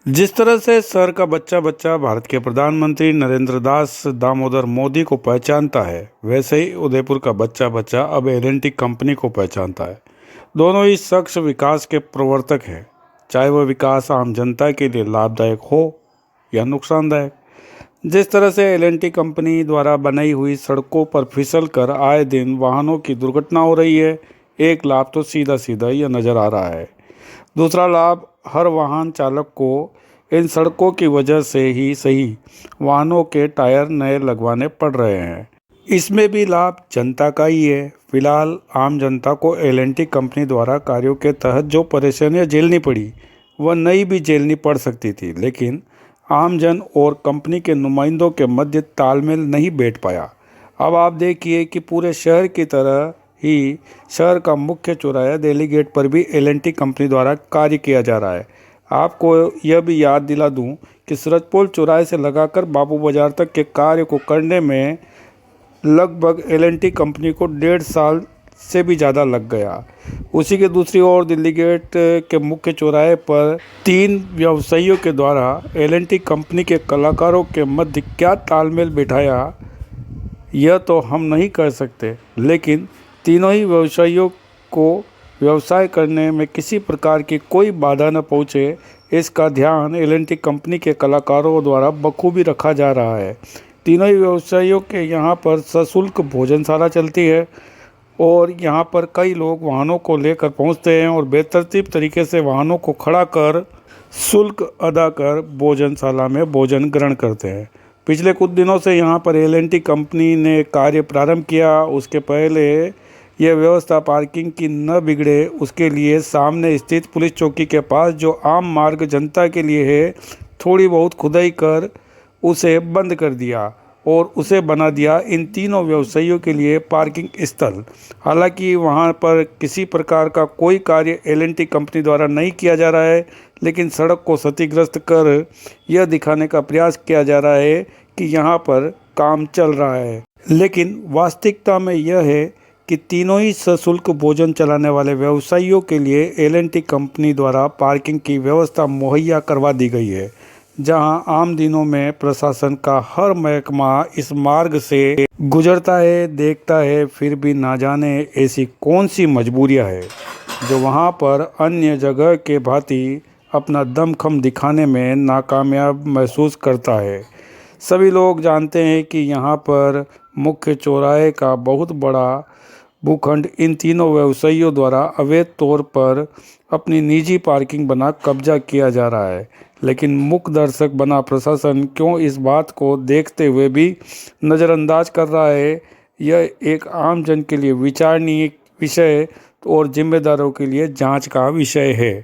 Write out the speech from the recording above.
जिस तरह से सर का बच्चा बच्चा भारत के प्रधानमंत्री नरेंद्र दास दामोदर मोदी को पहचानता है, वैसे ही उदयपुर का बच्चा बच्चा अब एल&टी कंपनी को पहचानता है। दोनों ही शख्स विकास के प्रवर्तक हैं, चाहे वह विकास आम जनता के लिए लाभदायक हो या नुकसानदायक। जिस तरह से एल&टी कंपनी द्वारा बनाई हुई सड़कों पर फिसल कर आए दिन वाहनों की दुर्घटना हो रही है, एक लाभ तो सीधा सीधा यह नज़र आ रहा है। दूसरा लाभ, हर वाहन चालक को इन सड़कों की वजह से ही सही वाहनों के टायर नए लगवाने पड़ रहे हैं। इसमें भी लाभ जनता का ही है। फिलहाल आम जनता को एल&टी कंपनी द्वारा कार्यों के तहत जो परेशानियां झेलनी पड़ी, वह नई भी झेलनी पड़ सकती थी, लेकिन आम जन और कंपनी के नुमाइंदों के मध्य तालमेल नहीं बैठ पाया। अब आप देखिए कि पूरे शहर की तरह ही शहर का मुख्य चौराहा दिल्ली गेट पर भी एल&टी कंपनी द्वारा कार्य किया जा रहा है। आपको यह भी याद दिला दूं कि सूरजपोल चौराहे से लगाकर बाबू बाजार तक के कार्य को करने में लगभग एल&टी कंपनी को 1.5 साल से भी ज़्यादा लग गया। उसी के दूसरी ओर दिल्ली गेट के मुख्य चौराहे पर 3 व्यवसायियों के द्वारा एल&टी कंपनी के कलाकारों के मध्य क्या तालमेल बिठाया, यह तो हम नहीं कर सकते, लेकिन तीनों ही व्यवसायियों को व्यवसाय करने में किसी प्रकार की कोई बाधा न पहुंचे, इसका ध्यान एल&टी कंपनी के कलाकारों द्वारा बखूबी रखा जा रहा है। तीनों ही व्यवसायियों के यहाँ पर सशुल्क भोजनशाला चलती है और यहाँ पर कई लोग वाहनों को लेकर पहुँचते हैं और बेतरतीब तरीके से वाहनों को खड़ा कर शुल्क अदा कर भोजनशाला में भोजन ग्रहण करते हैं। पिछले कुछ दिनों से यहाँ पर एल&टी कंपनी ने कार्य प्रारंभ किया। उसके पहले यह व्यवस्था पार्किंग की न बिगड़े, उसके लिए सामने स्थित पुलिस चौकी के पास जो आम मार्ग जनता के लिए है, थोड़ी बहुत खुदाई कर उसे बंद कर दिया और उसे बना दिया इन तीनों व्यवसायियों के लिए पार्किंग स्थल। हालांकि वहां पर किसी प्रकार का कोई कार्य एल&टी कंपनी द्वारा नहीं किया जा रहा है, लेकिन सड़क को क्षतिग्रस्त कर यह दिखाने का प्रयास किया जा रहा है कि यहाँ पर काम चल रहा है। लेकिन वास्तविकता में यह है कि तीनों ही सशुल्क भोजन चलाने वाले व्यवसायियों के लिए एल&टी कंपनी द्वारा पार्किंग की व्यवस्था मुहैया करवा दी गई है, जहां आम दिनों में प्रशासन का हर महकमा इस मार्ग से गुजरता है, देखता है, फिर भी ना जाने ऐसी कौन सी मजबूरियां है जो वहां पर अन्य जगह के भांति अपना दमखम दिखाने में नाकामयाब महसूस करता है। सभी लोग जानते हैं कि यहाँ पर मुख्य चौराहे का बहुत बड़ा भूखंड इन तीनों व्यवसायियों द्वारा अवैध तौर पर अपनी निजी पार्किंग बना कब्जा किया जा रहा है, लेकिन मूक दर्शक बना प्रशासन क्यों इस बात को देखते हुए भी नज़रअंदाज कर रहा है, यह एक आम जन के लिए विचारणीय विषय और जिम्मेदारों के लिए जांच का विषय है।